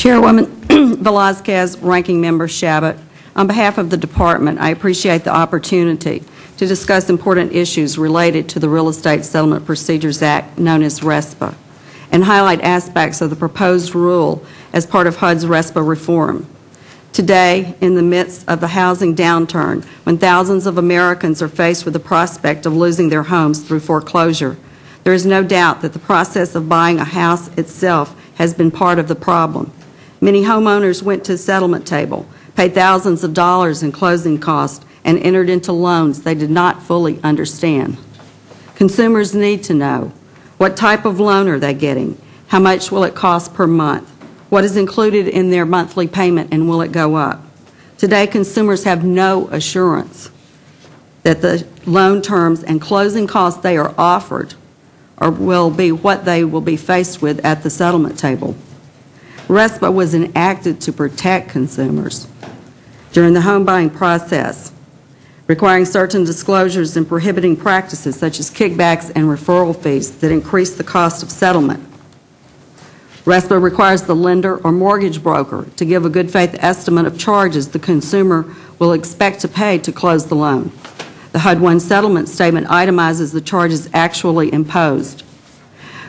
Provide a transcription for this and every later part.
Chairwoman Velazquez, Ranking Member Shabbat, on behalf of the Department, I appreciate the opportunity to discuss important issues related to the Real Estate Settlement Procedures Act, known as RESPA, and highlight aspects of the proposed rule as part of HUD's RESPA reform. Today, in the midst of the housing downturn, when thousands of Americans are faced with the prospect of losing their homes through foreclosure, there is no doubt that the process of buying a house itself has been part of the problem. Many homeowners went to the settlement table, paid thousands of dollars in closing costs, and entered into loans they did not fully understand. Consumers need to know, what type of loan are they getting? How much will it cost per month? What is included in their monthly payment, and will it go up? Today, consumers have no assurance that the loan terms and closing costs they are offered will be what they will be faced with at the settlement table. RESPA was enacted to protect consumers during the home buying process, requiring certain disclosures and prohibiting practices such as kickbacks and referral fees that increase the cost of settlement. RESPA requires the lender or mortgage broker to give a good faith estimate of charges the consumer will expect to pay to close the loan. The HUD-1 settlement statement itemizes the charges actually imposed.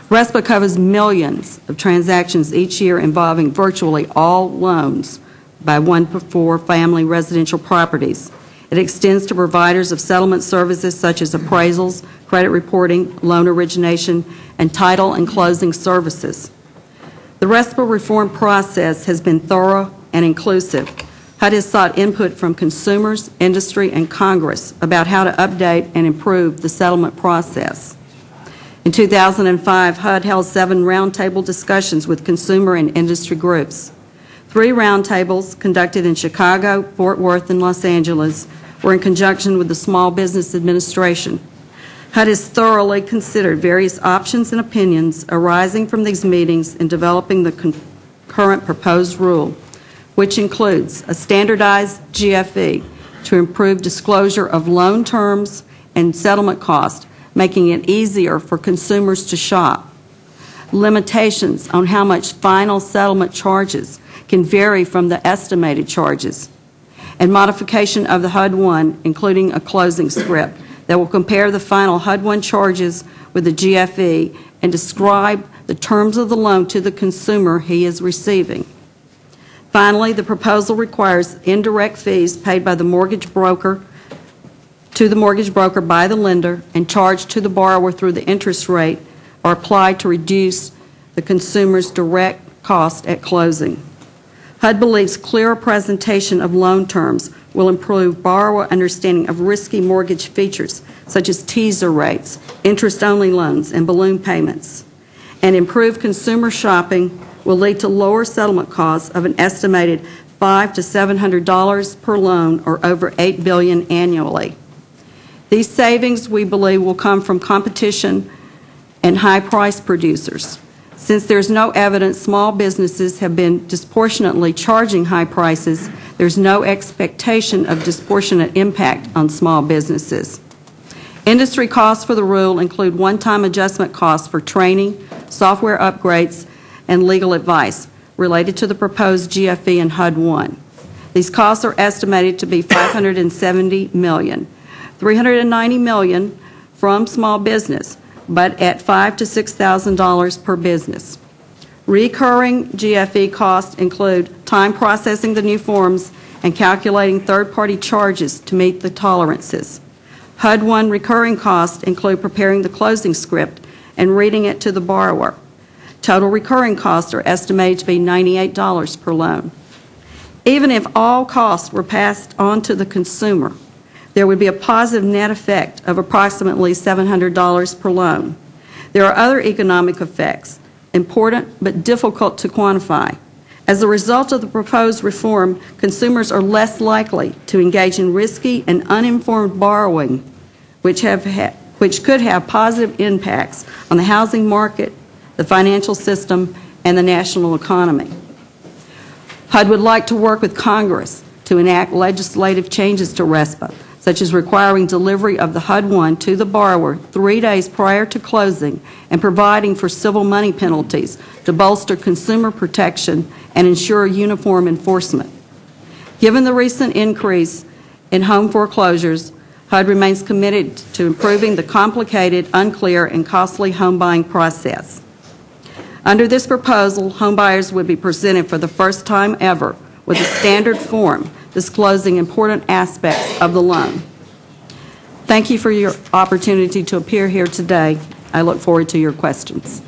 RESPA covers millions of transactions each year involving virtually all loans by 1 to 4 family residential properties. It extends to providers of settlement services such as appraisals, credit reporting, loan origination, and title and closing services. The RESPA reform process has been thorough and inclusive. HUD has sought input from consumers, industry, and Congress about how to update and improve the settlement process. In 2005, HUD held 7 roundtable discussions with consumer and industry groups. 3 roundtables conducted in Chicago, Fort Worth, and Los Angeles were in conjunction with the Small Business Administration. HUD has thoroughly considered various options and opinions arising from these meetings in developing the current proposed rule, which includes a standardized GFE to improve disclosure of loan terms and settlement costs, making it easier for consumers to shop, limitations on how much final settlement charges can vary from the estimated charges, and modification of the HUD-1, including a closing script that will compare the final HUD-1 charges with the GFE and describe the terms of the loan to the consumer he is receiving. Finally, the proposal requires indirect fees paid by the mortgage broker to the mortgage broker by the lender and charged to the borrower through the interest rate are applied to reduce the consumer's direct cost at closing. HUD believes clearer presentation of loan terms will improve borrower understanding of risky mortgage features such as teaser rates, interest-only loans, and balloon payments. And improved consumer shopping will lead to lower settlement costs of an estimated $500 to $700 per loan, or over $8 billion annually. These savings, we believe, will come from competition and high-price producers. Since there is no evidence small businesses have been disproportionately charging high prices, there is no expectation of disproportionate impact on small businesses. Industry costs for the rule include one-time adjustment costs for training, software upgrades, and legal advice related to the proposed GFE and HUD-1. These costs are estimated to be $570 million, $390 million from small business, but at $5,000 to $6,000 per business. Recurring GFE costs include time processing the new forms and calculating third-party charges to meet the tolerances. HUD-1 recurring costs include preparing the closing script and reading it to the borrower. Total recurring costs are estimated to be $98 per loan. Even if all costs were passed on to the consumer, there would be a positive net effect of approximately $700 per loan. There are other economic effects, important but difficult to quantify. As a result of the proposed reform, consumers are less likely to engage in risky and uninformed borrowing, which could have positive impacts on the housing market, the financial system, and the national economy. HUD would like to work with Congress to enact legislative changes to RESPA, such as requiring delivery of the HUD-1 to the borrower 3 days prior to closing and providing for civil money penalties to bolster consumer protection and ensure uniform enforcement. Given the recent increase in home foreclosures, HUD remains committed to improving the complicated, unclear, and costly home buying process. Under this proposal, homebuyers would be presented for the first time ever with a standard form disclosing important aspects of the loan. Thank you for your opportunity to appear here today. I look forward to your questions.